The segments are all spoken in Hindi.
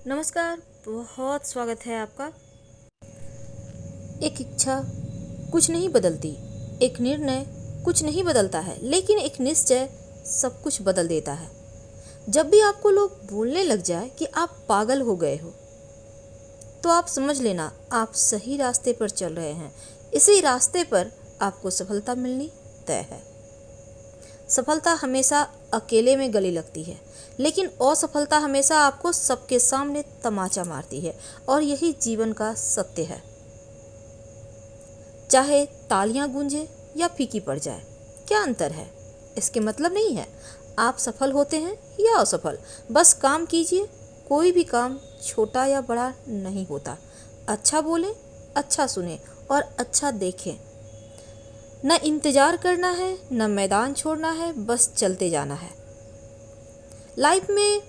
नमस्कार। बहुत स्वागत है आपका। एक इच्छा कुछ नहीं बदलती, एक निर्णय कुछ नहीं बदलता है, लेकिन एक निश्चय सब कुछ बदल देता है। जब भी आपको लोग बोलने लग जाए कि आप पागल हो गए हो, तो आप समझ लेना आप सही रास्ते पर चल रहे हैं। इसी रास्ते पर आपको सफलता मिलनी तय है। सफलता हमेशा अकेले में गले लगती है, लेकिन असफलता हमेशा आपको सबके सामने तमाचा मारती है, और यही जीवन का सत्य है। चाहे तालियां गूंजे या फीकी पड़ जाए, क्या अंतर है? इसके मतलब नहीं है आप सफल होते हैं या असफल। बस काम कीजिए। कोई भी काम छोटा या बड़ा नहीं होता। अच्छा बोलें, अच्छा सुने और अच्छा देखें। न इंतजार करना है, न मैदान छोड़ना है, बस चलते जाना है। लाइफ में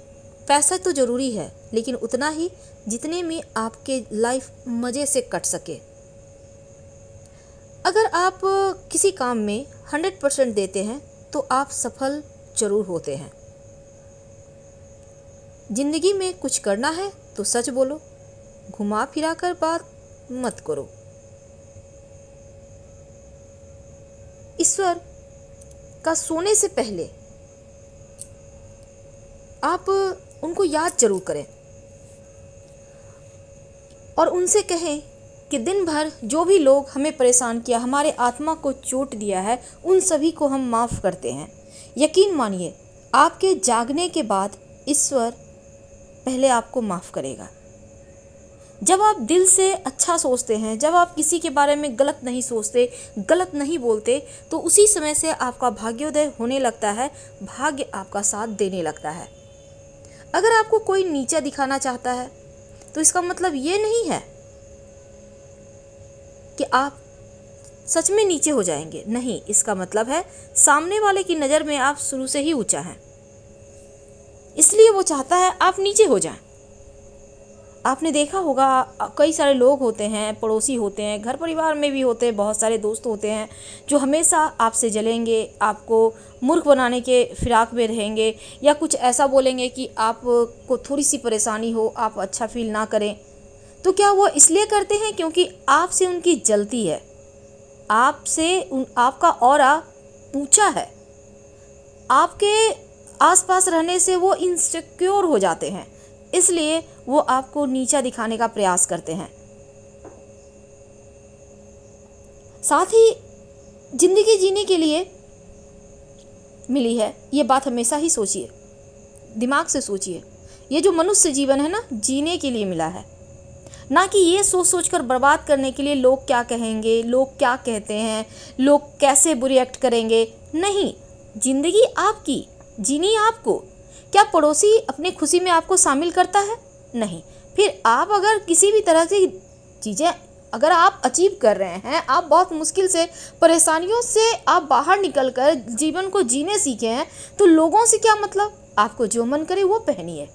पैसा तो ज़रूरी है, लेकिन उतना ही जितने में आपके लाइफ मज़े से कट सके। अगर आप किसी काम में 100% देते हैं तो आप सफल जरूर होते हैं। जिंदगी में कुछ करना है तो सच बोलो, घुमा फिरा कर बात मत करो। ईश्वर का सोने से पहले आप उनको याद जरूर करें और उनसे कहें कि दिन भर जो भी लोग हमें परेशान किया, हमारे आत्मा को चोट दिया है, उन सभी को हम माफ़ करते हैं। यकीन मानिए, आपके जागने के बाद ईश्वर पहले आपको माफ़ करेगा। जब आप दिल से अच्छा सोचते हैं, जब आप किसी के बारे में गलत नहीं सोचते, गलत नहीं बोलते, तो उसी समय से आपका भाग्योदय होने लगता है, भाग्य आपका साथ देने लगता है। अगर आपको कोई नीचा दिखाना चाहता है तो इसका मतलब ये नहीं है कि आप सच में नीचे हो जाएंगे। नहीं, इसका मतलब है सामने वाले की नज़र में आप शुरू से ही ऊंचा हैं, इसलिए वो चाहता है आप नीचे हो जाएं। आपने देखा होगा, कई सारे लोग होते हैं, पड़ोसी होते हैं, घर परिवार में भी होते हैं, बहुत सारे दोस्त होते हैं जो हमेशा आपसे जलेंगे, आपको मूर्ख बनाने के फिराक में रहेंगे, या कुछ ऐसा बोलेंगे कि आपको थोड़ी सी परेशानी हो, आप अच्छा फील ना करें। तो क्या वो इसलिए करते हैं क्योंकि आपसे उनकी जलती है, आपका ऑरा ऊंचा है, आपके आसपास रहने से वो इनसिक्योर हो जाते हैं, इसलिए वो आपको नीचा दिखाने का प्रयास करते हैं। साथ ही जिंदगी जीने के लिए मिली है, ये बात हमेशा ही सोचिए, दिमाग से सोचिए। ये जो मनुष्य जीवन है ना, जीने के लिए मिला है, ना कि ये सोच सोच कर बर्बाद करने के लिए लोग क्या कहेंगे, लोग क्या कहते हैं, लोग कैसे रिएक्ट करेंगे। नहीं, जिंदगी आपकी, जीनी आपको। क्या पड़ोसी अपनी खुशी में आपको शामिल करता है? नहीं। फिर आप अगर किसी भी तरह की चीज़ें अगर आप अचीव कर रहे हैं, आप बहुत मुश्किल से, परेशानियों से आप बाहर निकल कर जीवन को जीने सीखे हैं, तो लोगों से क्या मतलब? आपको जो मन करे वो पहनिए,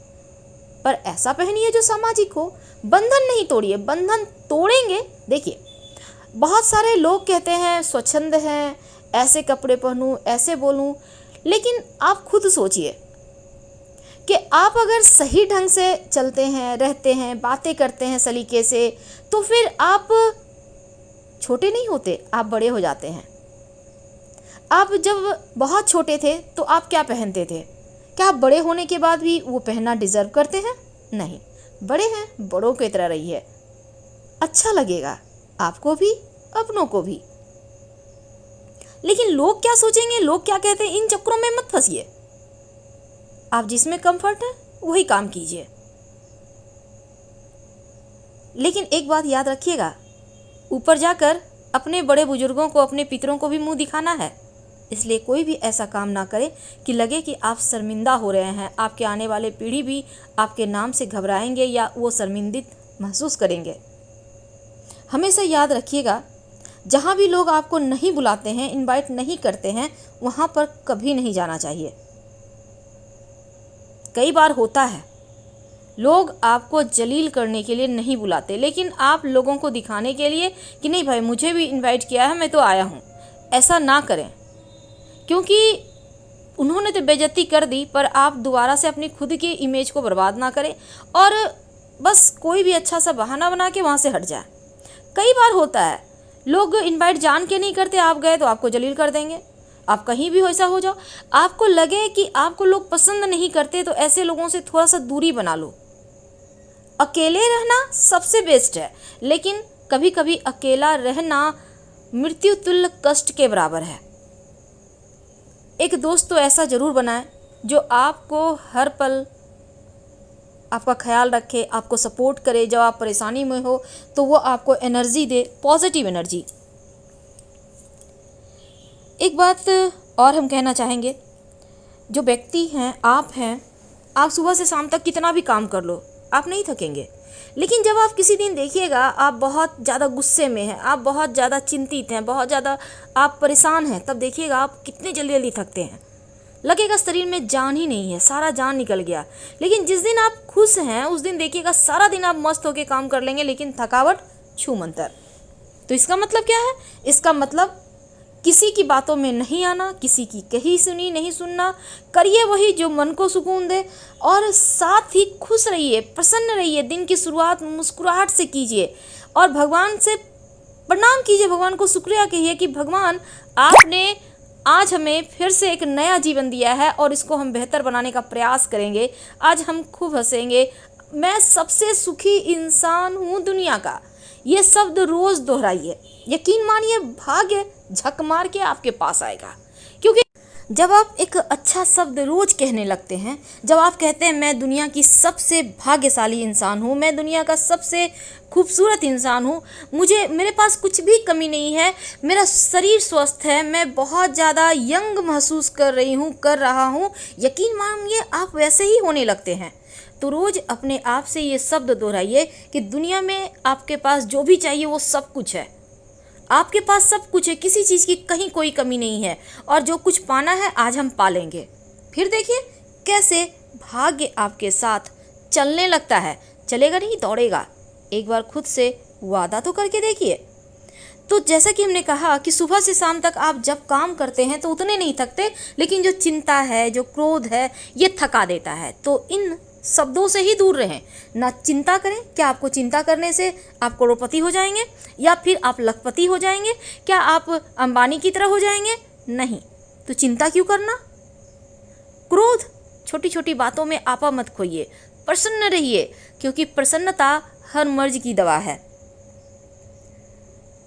पर ऐसा पहनिए जो सामाजिक हो। बंधन नहीं तोड़िए, बंधन तोड़ेंगे। देखिए, बहुत सारे लोग कहते हैं स्वच्छंद हैं, ऐसे कपड़े पहनूं, ऐसे बोलूं, लेकिन आप खुद सोचिए कि आप अगर सही ढंग से चलते हैं, रहते हैं, बातें करते हैं सलीके से, तो फिर आप छोटे नहीं होते, आप बड़े हो जाते हैं। आप जब बहुत छोटे थे तो आप क्या पहनते थे? क्या आप बड़े होने के बाद भी वो पहनना डिजर्व करते हैं? नहीं। बड़े हैं, बड़ों की तरह रहिए, अच्छा लगेगा आपको भी, अपनों को भी। लेकिन लोग क्या सोचेंगे, लोग क्या कहते हैं, इन चक्करों में मत फंसिए। आप जिसमें कंफर्ट है वही काम कीजिए। लेकिन एक बात याद रखिएगा, ऊपर जाकर अपने बड़े बुजुर्गों को, अपने पितरों को भी मुंह दिखाना है, इसलिए कोई भी ऐसा काम ना करे कि लगे कि आप शर्मिंदा हो रहे हैं। आपके आने वाले पीढ़ी भी आपके नाम से घबराएंगे या वो शर्मिंदित महसूस करेंगे। हमेशा याद रखिएगा, जहाँ भी लोग आपको नहीं बुलाते हैं, इनवाइट नहीं करते हैं, वहाँ पर कभी नहीं जाना चाहिए। कई बार होता है लोग आपको जलील करने के लिए नहीं बुलाते, लेकिन आप लोगों को दिखाने के लिए कि नहीं भाई, मुझे भी इनवाइट किया है, मैं तो आया हूँ, ऐसा ना करें। क्योंकि उन्होंने तो बेइज्जती कर दी, पर आप दोबारा से अपनी खुद की इमेज को बर्बाद ना करें। और बस कोई भी अच्छा सा बहाना बना के वहाँ से हट जाए। कई बार होता है, लोग इनवाइट जान के नहीं करते, आप गए तो आपको जलील कर देंगे। आप कहीं भी वैसा हो जाओ, आपको लगे कि आपको लोग पसंद नहीं करते तो ऐसे लोगों से थोड़ा सा दूरी बना लो। अकेले रहना सबसे बेस्ट है, लेकिन कभी कभी अकेला रहना मृत्यु तुल्य कष्ट के बराबर है। एक दोस्त तो ऐसा ज़रूर बनाएं जो आपको हर पल आपका ख्याल रखे, आपको सपोर्ट करे। जब आप परेशानी में हो तो वो आपको एनर्जी दे, पॉजिटिव एनर्जी। एक बात और हम कहना चाहेंगे, जो व्यक्ति हैं, आप सुबह से शाम तक कितना भी काम कर लो, आप नहीं थकेंगे। लेकिन जब आप किसी दिन देखिएगा आप बहुत ज़्यादा गुस्से में हैं, आप बहुत ज़्यादा चिंतित हैं, बहुत ज़्यादा आप परेशान हैं, तब देखिएगा आप कितने जल्दी जल्दी थकते हैं। लगेगा शरीर में जान ही नहीं है, सारा जान निकल गया। लेकिन जिस दिन आप खुश हैं उस दिन देखिएगा सारा दिन आप मस्त होकर काम कर लेंगे, लेकिन थकावट छू मंतर। तो इसका मतलब क्या है? इसका मतलब किसी की बातों में नहीं आना, किसी की कही सुनी नहीं सुनना, करिए वही जो मन को सुकून दे, और साथ ही खुश रहिए, प्रसन्न रहिए। दिन की शुरुआत मुस्कुराहट से कीजिए और भगवान से प्रणाम कीजिए, भगवान को शुक्रिया कहिए कि भगवान आपने आज हमें फिर से एक नया जीवन दिया है और इसको हम बेहतर बनाने का प्रयास करेंगे। आज हम खूब हंसेंगे। मैं सबसे सुखी इंसान हूँ दुनिया का, ये शब्द रोज़ दोहराइए। यकीन मानिए भाग्य झक मार के आपके पास आएगा। क्योंकि जब आप एक अच्छा शब्द रोज कहने लगते हैं, जब आप कहते हैं मैं दुनिया की सबसे भाग्यशाली इंसान हूँ, मैं दुनिया का सबसे खूबसूरत इंसान हूँ, मेरे पास कुछ भी कमी नहीं है, मेरा शरीर स्वस्थ है, मैं बहुत ज़्यादा यंग महसूस कर रहा हूँ, यकीन मानिए आप वैसे ही होने लगते हैं। तो रोज़ अपने आप से ये शब्द दोहराइए कि दुनिया में आपके पास जो भी चाहिए वो सब कुछ है, आपके पास सब कुछ है, किसी चीज़ की कहीं कोई कमी नहीं है, और जो कुछ पाना है आज हम पा लेंगे। फिर देखिए कैसे भाग्य आपके साथ चलने लगता है। चलेगा नहीं, दौड़ेगा। एक बार खुद से वादा तो करके देखिए। तो जैसा कि हमने कहा कि सुबह से शाम तक आप जब काम करते हैं तो उतने नहीं थकते, लेकिन जो चिंता है, जो क्रोध है, ये थका देता है। तो इन शब्दों से ही दूर रहें, ना चिंता करें। क्या आपको चिंता करने से आप करोड़पति हो जाएंगे या फिर आप लखपति हो जाएंगे? क्या आप अंबानी की तरह हो जाएंगे? नहीं। तो चिंता क्यों करना? क्रोध, छोटी छोटी बातों में आपा मत खोइए, प्रसन्न रहिए, क्योंकि प्रसन्नता हर मर्ज की दवा है।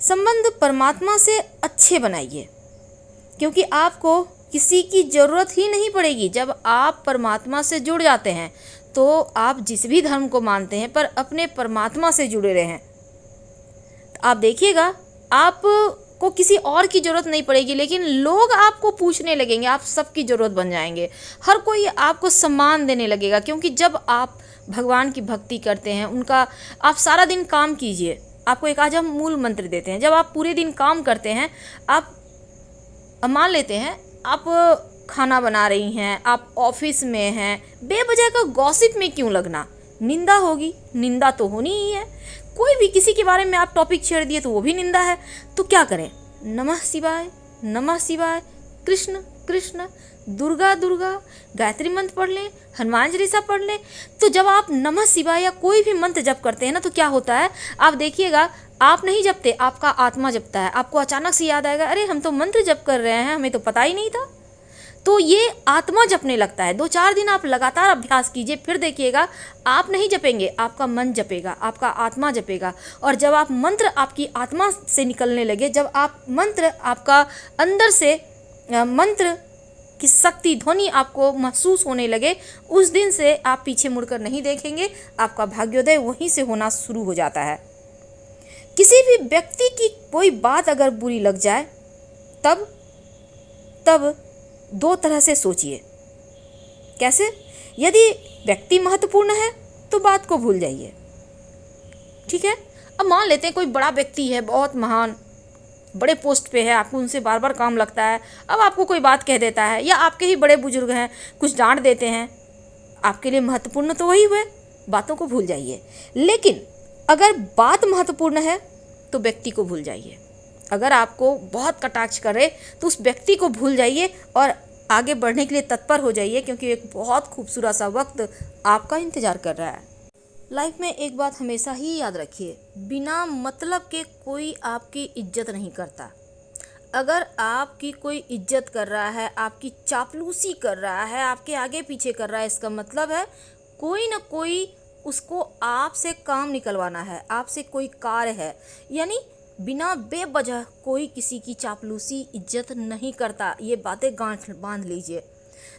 संबंध परमात्मा से अच्छे बनाइए, क्योंकि आपको किसी की ज़रूरत ही नहीं पड़ेगी। जब आप परमात्मा से जुड़ जाते हैं तो आप जिस भी धर्म को मानते हैं पर अपने परमात्मा से जुड़े रहें, आप देखिएगा आपको किसी और की ज़रूरत नहीं पड़ेगी, लेकिन लोग आपको पूछने लगेंगे, आप सबकी ज़रूरत बन जाएंगे। हर कोई आपको सम्मान देने लगेगा, क्योंकि जब आप भगवान की भक्ति करते हैं, उनका आप सारा दिन काम कीजिए। आपको एक आज हम मूल मंत्र देते हैं। जब आप पूरे दिन काम करते हैं, आप मान लेते हैं आप खाना बना रही हैं, आप ऑफिस में हैं, बेवजह का गॉसिप में क्यों लगना? निंदा होगी, निंदा तो होनी ही है। कोई भी किसी के बारे में आप टॉपिक छेड़ दिए तो वो भी निंदा है। तो क्या करें? नमः शिवाय, नमः शिवाय, कृष्ण कृष्ण, दुर्गा दुर्गा, गायत्री मंत्र पढ़ लें, हनुमान चालीसा पढ़ लें। तो जब आप नमः शिवाय या कोई भी मंत्र जप करते हैं ना, तो क्या होता है आप देखिएगा, आप नहीं जपते, आपका आत्मा जपता है। आपको अचानक से याद आएगा, अरे हम तो मंत्र जप कर रहे हैं, हमें तो पता ही नहीं था। तो ये आत्मा जपने लगता है। 2-4 दिन आप लगातार अभ्यास कीजिए, फिर देखिएगा आप नहीं जपेंगे, आपका मन जपेगा, आपका आत्मा जपेगा। और जब आप मंत्र आपकी आत्मा से निकलने लगे, जब आप मंत्र आपका अंदर से मंत्र की शक्ति ध्वनि आपको महसूस होने लगे, उस दिन से आप पीछे मुड़कर नहीं देखेंगे। आपका भाग्योदय वहीं से होना शुरू हो जाता है। किसी भी व्यक्ति की कोई बात अगर बुरी लग जाए, तब 2 तरह से सोचिए। कैसे? यदि व्यक्ति महत्वपूर्ण है तो बात को भूल जाइए, ठीक है। अब मान लेते हैं कोई बड़ा व्यक्ति है, बहुत महान, बड़े पोस्ट पे है, आपको उनसे बार बार काम लगता है। अब आपको कोई बात कह देता है, या आपके ही बड़े बुजुर्ग हैं, कुछ डांट देते हैं, आपके लिए महत्वपूर्ण तो वही हुए, बातों को भूल जाइए। लेकिन अगर बात महत्वपूर्ण है तो व्यक्ति को भूल जाइए। अगर आपको बहुत कटाक्ष करे तो उस व्यक्ति को भूल जाइए और आगे बढ़ने के लिए तत्पर हो जाइए, क्योंकि एक बहुत खूबसूरत सा वक्त आपका इंतज़ार कर रहा है। लाइफ में एक बात हमेशा ही याद रखिए, बिना मतलब के कोई आपकी इज्जत नहीं करता। अगर आपकी कोई इज्जत कर रहा है, आपकी चापलूसी कर रहा है, आपके आगे पीछे कर रहा है, इसका मतलब है कोई ना कोई उसको आपसे काम निकलवाना है, आपसे कोई कार्य है। यानी बिना बेवजह कोई किसी की चापलूसी इज्जत नहीं करता। ये बातें गांठ बांध लीजिए।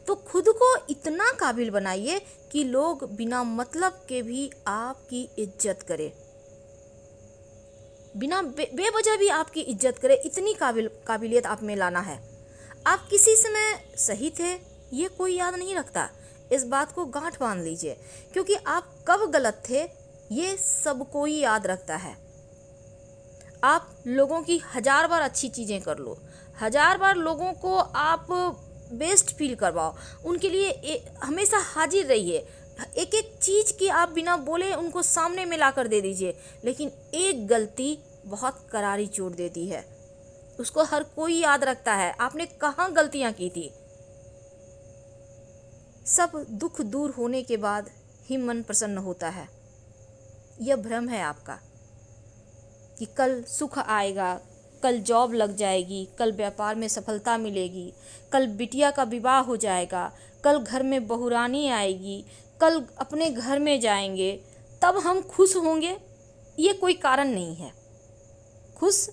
तो खुद को इतना काबिल बनाइए कि लोग बिना मतलब के भी आपकी इज्जत करें, बिना बेवजह भी आपकी इज्जत करे। इतनी काबिलियत आप में लाना है। आप किसी समय सही थे ये कोई याद नहीं रखता, इस बात को गांठ बांध लीजिए, क्योंकि आप कब गलत थे ये सब कोई याद रखता है। आप लोगों की 1000 बार अच्छी चीज़ें कर लो, 1000 बार लोगों को आप बेस्ट फील करवाओ, उनके लिए हमेशा हाजिर रहिए। एक एक चीज़ की आप बिना बोले उनको सामने में ला कर दे दीजिए। लेकिन एक गलती बहुत करारी चोट देती है, उसको हर कोई याद रखता है। आपने कहाँ गलतियाँ की थी। सब दुख दूर होने के बाद ही मन प्रसन्न होता है। यह भ्रम है आपका कि कल सुख आएगा, कल जॉब लग जाएगी, कल व्यापार में सफलता मिलेगी, कल बिटिया का विवाह हो जाएगा, कल घर में बहुरानी आएगी, कल अपने घर में जाएंगे तब हम खुश होंगे। ये कोई कारण नहीं है। खुश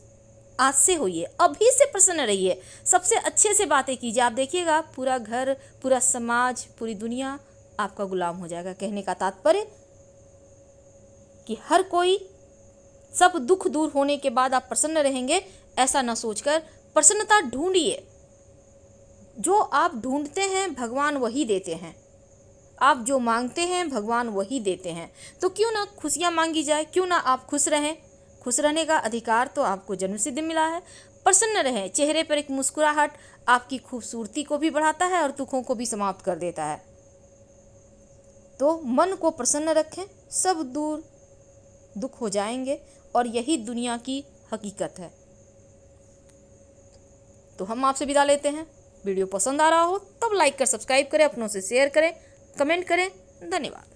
आज से होइए, अभी से प्रसन्न रहिए, सबसे अच्छे से बातें कीजिए। आप देखिएगा पूरा घर, पूरा समाज, पूरी दुनिया आपका गुलाम हो जाएगा। कहने का तात्पर्य कि हर कोई, सब दुख दूर होने के बाद आप प्रसन्न रहेंगे ऐसा ना सोचकर प्रसन्नता ढूंढिए। जो आप ढूंढते हैं भगवान वही देते हैं। आप जो मांगते हैं भगवान वही देते हैं। तो क्यों ना खुशियाँ मांगी जाए, क्यों ना आप खुश रहें। खुश रहने का अधिकार तो आपको जन्म सिद्ध मिला है। प्रसन्न रहें। चेहरे पर एक मुस्कुराहट आपकी खूबसूरती को भी बढ़ाता है और दुखों को भी समाप्त कर देता है। तो मन को प्रसन्न रखें, सब दूर दुख हो जाएंगे और यही दुनिया की हकीकत है। तो हम आपसे विदा लेते हैं। वीडियो पसंद आ रहा हो तब लाइक कर सब्सक्राइब करें, अपनों से शेयर करें, कमेंट करें। धन्यवाद।